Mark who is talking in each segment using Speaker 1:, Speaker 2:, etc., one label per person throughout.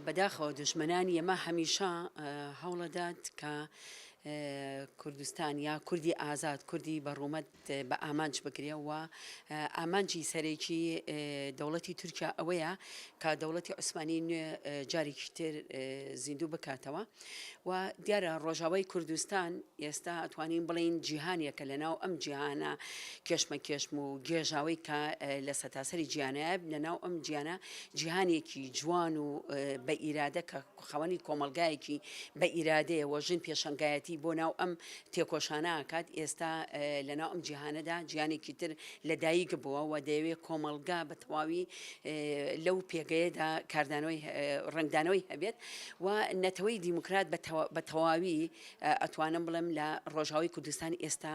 Speaker 1: بەداخەوە دژمنانی ئێمە هەمیشە هەوڵەدات کە کوردستان یا کوردی ئازاد کوردی بەڕوومەت بە ئامانج بکرێەوە ئامانجی سەرێکی دەوڵەتی تورکیا ئەوەیە کە دەوڵەتی عوسمانی نوێ جارێکی تر زیندوو بکاتەوە و دیارە ڕۆژاوای کوردستان ئێستا ئەتوانین بڵین جیهانیەکە لەناو ئەم جیهانە کێشمە و گێژاوی کە لە سەتاسەری گیانایە لەناو ئەم گیانە جیهانێکی جوان و بە ئیرادە کە خەوەنی کۆمەلگایەکی بە ئیرادەیەوە ژن پێشەنگایەتی بۆ ناو ئەم تێکۆشانە کات ئێستا لەناو ئەم جیهانەدا گیانێکی تر لەدایک بووە و دەیەوێت کۆمەلگا بە تەواوی لەو پێگەیەدا کاردانەوەی ڕنگدانەوەی هەبێت و نەتەوەی دیموکرات بە تەواوی ئەتوانم بڵم لە ڕۆژاوی کوردستان ئێستا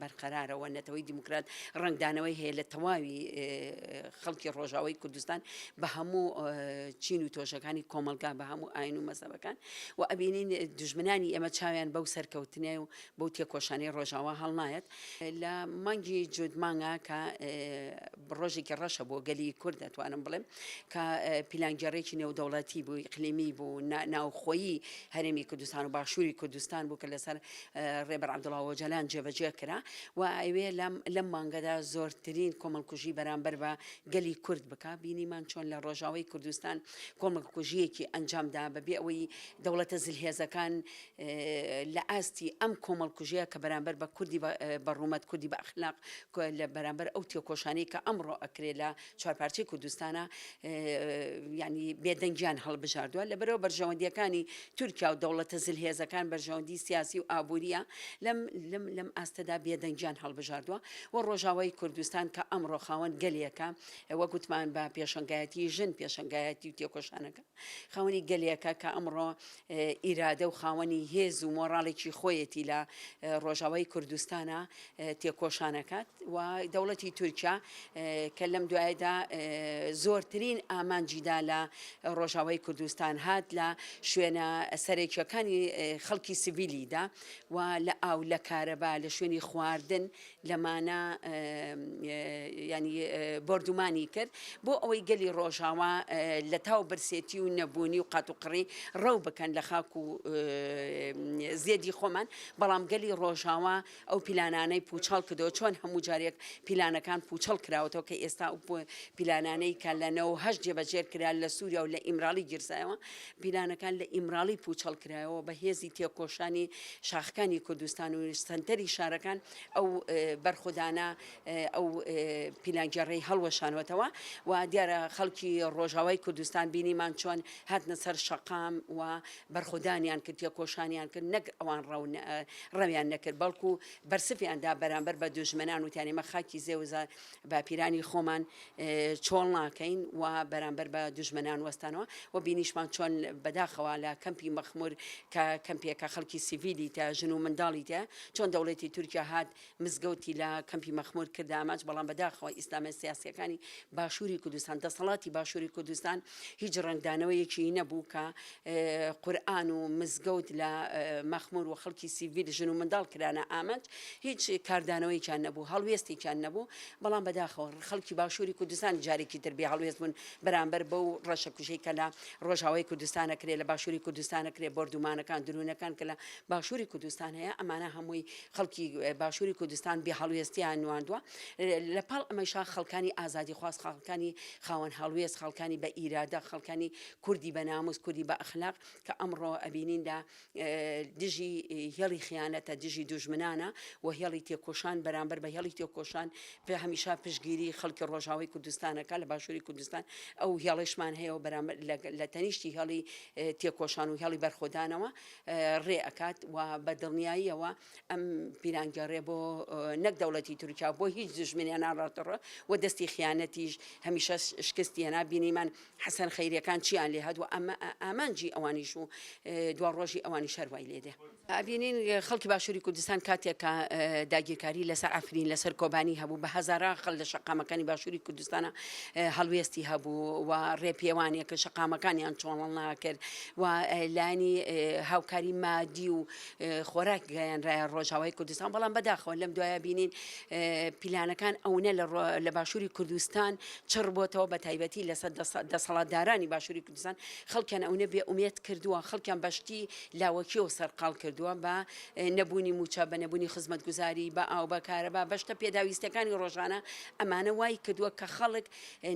Speaker 1: بەرقەرارەوە نەتەوەی دیموکرات ڕنگدانەوەی هەیە لە تەواوی خەڵکی ڕۆژاوی کوردستان بە هەموو چین و تۆشەکانی کۆمەلگا بە هەموو ئاین و مەزەبەکان و ئەبینین دژمنانی ئێمە چاویان بەو سەرکەوتنێ و بەو تێکۆشانەی ڕۆژاوا هەڵنایەت لە مانگی جودمانگە کە ڕۆژێکی ڕەشە بۆ گەلی کورد دەتوانم بڵێم کە پیلانگەڕێکی نێودەوڵەتی بوو ئیقلیمی بوو ناوخۆیی هەرێمی کوردستان و باشووری کوردستان بوو کە لەسەر ڕێبەر عەبدوڵڵا ئۆجەلان جێبەجێ کرا و ئەوێ لەم مانگەدا زۆرترین کۆمەڵکوژی بەرامبەر بە گەلی کورد بکە بینیمان چۆن لە ڕۆژاوی کوردستان کۆمەڵکوژیەکی ئەنجامدا بەبێ ئەوەی دەوڵەتە زلهێزەکان لە ئاستی ئەم کۆمەڵکوژەیە کە بەرامبەر بە کوردی بەڕوومەت کوردی بە ئەخلاق لە بەرامبەر ئەو تێکۆشانەی کە ئەمڕۆ ئەکرێ لە چوارپارچەی کوردستانە ینی بێدەنگیان هەڵبژاردووە لەبەرەوە بەرژەوەندیەکانی تورکیا و دەوڵەتە زلهێزەکان بەرژەوەندی سیاسی و ئابوووریە لەم ئاستەدا بێدەنگیان هەڵبژاردووە و ڕۆژاوای کوردستان کە ئەمڕۆ خاوەن گەلێکە وە گوتمان بە پێشەنگایەتی ژن پێشەنگایەتی و تێکۆشانەکە خاوەنی گەلێکە کە ئەمڕۆ ئیرادە و خاوەنی هێز و مۆڕاڵێکی خۆیەتی لە ڕۆژاوای کوردستانە تێکۆشانەکەات و دەوڵەتی تورکیا کە لەم دوایەدا زۆرترین ئامانجیدا لە ڕۆژاوای کوردستان هات لە شوێنە سەرێکیەکانی خەڵکی سیڤیلیدا و لە ئاو لە کارەبا لە شوێنی خواردن لەمانە ینی بردومانی کرد بۆ ئەوەی گەلی ڕۆژاوا لە تاو برسێتی و نەبوونی و قاتوقڕی ڕەو بکەن لە خاک و زێدی خۆمان بەڵام گەلی ڕۆژاوا ئەو پیلانانەی پوچەڵ کردەوە چۆن هەموو جارێک پیلانەکان پوچەڵ کراوەتەوە کە ئێستا پیلانانەی کە لەنەوە هەشت جێبەجێر کرا لە سووریا و لە ئیمراڵی گیرسایەوە پیلانەکان لە ئیمراڵی پوچەڵ کرایەوە بە هێزی تێکۆشانی شاخەکانی کوردستان و سنتەری شارەکان ئەو بەرخودانە ئەو پیلانگەڕەی هەڵوەشانوەتەوە و دیارە خەڵکی ڕۆژاوای کوردستان بینیمان چۆن هاتنە سەر شەقام و بەرخودانیان کرد تێکۆشانیان کرد نەک ئەوان ڕەویان نەکرد بەڵکو بەرسفیاندا بەرامبەر بە دوژمنان و تیانێمە خاکی زێوزە باپیرانی خۆمان چۆڵ ناکەین و بەرامبەر بە دوژمنان وەستانەوە و بینیشمان چۆن بەداخەوە لە کەمپی مەخمور کە کەمپێکە خەڵکی سیڤیلی تا ژن و منداڵی تە چۆن دەوڵەتی تورکیا هات مزگەوتی لە کەمپی مەخمور کرد ئاماج بەڵام بەداخەوە ئیسلامە سیاسیەکانی باشووری کوردستان دەسەڵاتی باشووری کوردستان هیچ ڕنگدانەوەیەکی نەبوو کە قورئان و مزگەوت لە مەخمور و خەڵکی سیڤیل ژن و منداڵ کرانە ئاماج هیچ کاردانەوەیکیان نەبوو هەڵوێستێکیان نەبوو بەڵام بەداخەوە خەڵکی باشووری کوردستان جارێکی تر بێ هەڵوێست بوون بەرامبەر بەو ڕەشەکوژەی کە لە ڕۆژاوای کوردستانە کرێ لە باشووری کوردستانە کرێ بردومانەکان درونەکان کە لە باشووری کوردستان هەیە ئەمانە هەمووی خەڵکی باشووری کوردستان بێ هەڵوێستیان نواندووە لەپاڵ ئەمەشا خەڵکانی ئازادی خواست خەڵکانی خاوەن هەڵوێست خەڵکانی بە ئیرادە خەڵکانی کوردی بە ناموس کوردی بە ئەخلاق کە ئەمڕۆ ئەبینیندا دژی هێڵی خیانەتە دژی دوژمنانە و هێڵی تێکۆشان بەرامبەر بە هێڵی تێکۆشان پێ هەمیشا پشگیری خەڵکی ڕۆژاوی کوردستانەکە لە باشووری کوردستان ئەو هێڵشمان هەیە و بەرامبەر لە تەنیشتی هێڵی تێکۆشان و هێڵی بەرخۆدانەوە ڕێ ئەکات و بە دڵنیاییەوە ئەم پیرانگەڕێ بۆ نەک دەوڵەتی تورکیا بۆ هیچ دژمنیان ناڕاتەڕە و دەستی خیانەتیش هەمیشە شکستیانە بینیمان حەسەن خەیریەکان چیان لێ هات و ئەمانجی ئەوانیش و دوا ڕۆژی ئەوانی شەروای لێدێ. ئابینین خەڵکی باشووری کوردستان کاتێکە داگیرکاری لەسەر ئافرین لەسەر کۆبانی هەبوو بە هەزارە خەڵ لە شەقامەکانی باشووری کوردستانە هەڵوێستی هەبوو و ڕێپێوانێک کە شەقامەکانیان چۆڵ ناکرد و لانی هاوکاری مادی و خۆراک گەیاندرایە ڕۆژاوای کوردستان بەڵام بەداخەوە لەم دوایە بینین پیلانەکان ئەوەنە لە باشووری کوردستان چڕ بۆتەوە بە تایبەتی لەسەر دەسەڵاتدارانی باشووری کوردستان خەڵکیان ئەوەنە بێ ئومێد کردووە خەڵکیان بەشتی لاوەکیەوە سەرقاڵ کردووە بە نەبوونی موچە بە نەبوونی خزمەتگوزاری بە ئاو بەکارەبا بەشتە پێداویستەکانی ڕۆژانە ئەمانە وای کردووە کە خەڵک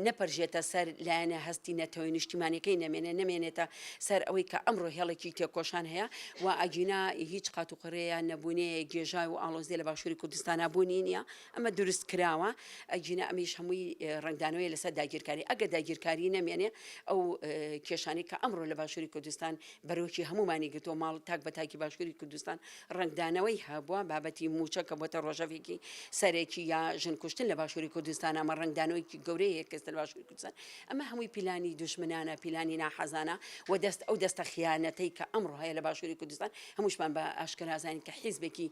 Speaker 1: نەپەرژێتە سەر لایەنە هەستی نەتەوەی نیشتیمانەکەی نەمێنێتە سەر ئەوەی کە ئەمڕۆ هێڵێکی تێکۆشان هەیە و ئەگینا هیچ قات و قڕەیە نەبوونەیە گێژای و ئاڵۆزیە لە باشووری کوردستانە بوونی نییە ئەمە دروست کراوە ئەگینا ئەمیش هەمووی ڕنگدانەوەی لەسەر داگیرکاری ئەگە داگیرکاری نەمێنێ ئەو کێشانی کە ئەمڕۆ لە باشووری کوردستان بەرەوکی هەمومانی گرتۆ ماڵ تاک بە تاکی باشووری کوردستان ڕنگدانەوەی هەبووە بابەتی موچە کە بۆتە ڕۆژەوێکی سەرێکی یا ژن کوشتن لە باشووری کوردستان ئەمە ڕنگدانەوەیکی گەورەیە کەستە لە باشووری کوردستان ئەمە هەمووی پیلانی دوژمنانە پیلانی ناحەزانە و ئەو دەستە خیانەتەی کە ئەمڕۆ هەیە لە باشووری کوردستان هەمووشمان بە ئاشکرازانین کە حیزبێکی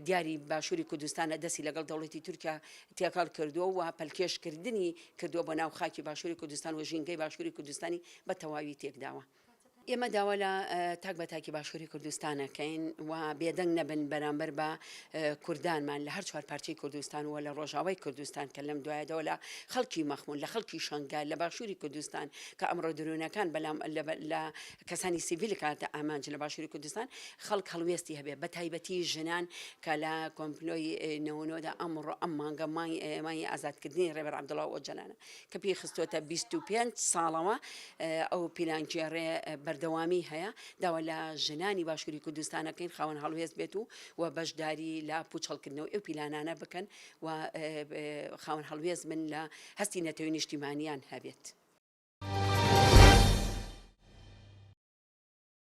Speaker 1: دیاری باشووری کوردستانە دەستی لەگەڵ دەوڵەتی تورکیا تێکەڵ کردووە و پەلکێشکردنی کردووە بۆ ناو خاکی باشووری کوردستان و ژینگەی باشووری کوردستانی بە تەواوی تێکداوە. ئێمە داوا لە تاک بە تاکی باشووری کوردستانەکەین و بێدەنگ نەبن بەرامبەر بە کوردانمان لە هەر چوار پارچەی کوردستان و لە ڕۆژاوای کوردستان کە لەم دوایەوە لە خەڵکی مەخمون لە خەڵکی شەنگال لە باشووری کوردستان کە ئەمڕۆ درۆنەکان بەلام لە کەسانی سیڤیل کاتە ئامانج لە باشووری کوردستان خەڵک هەڵوێستی هەبێ بە تایبەتی ژنان کە لە کۆمپلۆی نەوەنۆدا ئەمڕۆ ئەم مانگە مای ئازادکردنی ڕێبەر عەبدوڵڵا ئۆجەلانە کە پێی خستووەتە 25 ساڵەوە ئەو پیلانگیێڕێ بەردەوامی هەیە داوا لە ژنانی باشووری کوردستانەکەین خاوەن هەڵوێست بێت و بەشداری لە پوچەڵکردنەوە ئەو پیلانانە بکەن و خاوەن هەڵوێست من لە هەستی نەتەوەی نیشتیمانیان هەبێت.